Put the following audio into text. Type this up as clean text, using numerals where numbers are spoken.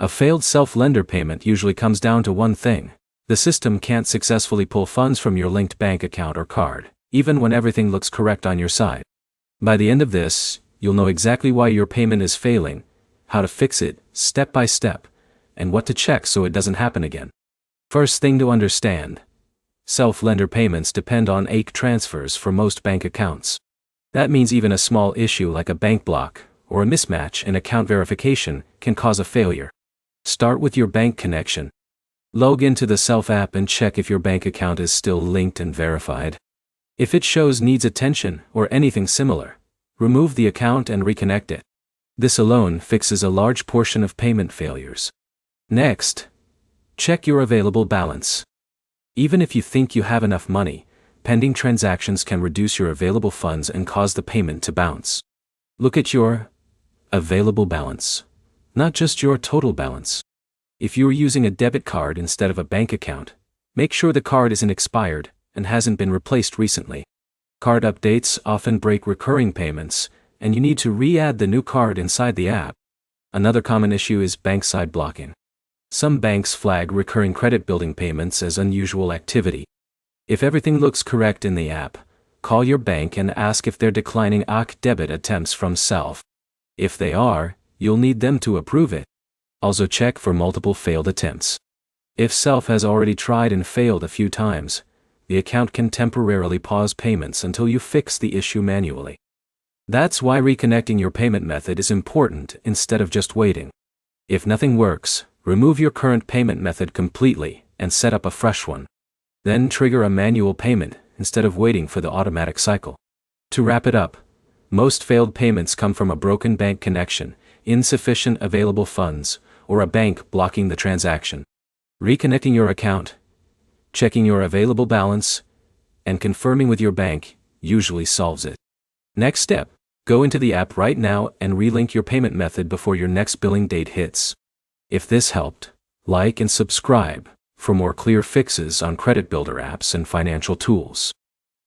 A failed self-lender payment usually comes down to one thing: the system can't successfully pull funds from your linked bank account or card, even when everything looks correct on your side. By the end of this, you'll know exactly why your payment is failing, how to fix it, step by step, and what to check so it doesn't happen again. First thing to understand: self-lender payments depend on ACH transfers for most bank accounts. That means even a small issue like a bank block or a mismatch in account verification can cause a failure. Start with your bank connection. Log into the Self app and check if your bank account is still linked and verified. If it shows needs attention or anything similar, remove the account and reconnect it. This alone fixes a large portion of payment failures. Next, check your available balance. Even if you think you have enough money, pending transactions can reduce your available funds and cause the payment to bounce. Look at your available balance, not just your total balance. If you are using a debit card instead of a bank account, make sure the card isn't expired and hasn't been replaced recently. Card updates often break recurring payments, and you need to re-add the new card inside the app. Another common issue is bank side blocking. Some banks flag recurring credit building payments as unusual activity. If everything looks correct in the app, call your bank and ask if they're declining ACH debit attempts from Self. If they are, you'll need them to approve it. Also check for multiple failed attempts. If Self has already tried and failed a few times, the account can temporarily pause payments until you fix the issue manually. That's why reconnecting your payment method is important instead of just waiting. If nothing works, remove your current payment method completely and set up a fresh one. Then trigger a manual payment instead of waiting for the automatic cycle. To wrap it up, most failed payments come from a broken bank connection, insufficient available funds, or a bank blocking the transaction. Reconnecting your account, checking your available balance, and confirming with your bank usually solves it. Next step: go into the app right now and relink your payment method before your next billing date hits. If this helped, like and subscribe for more clear fixes on credit builder apps and financial tools.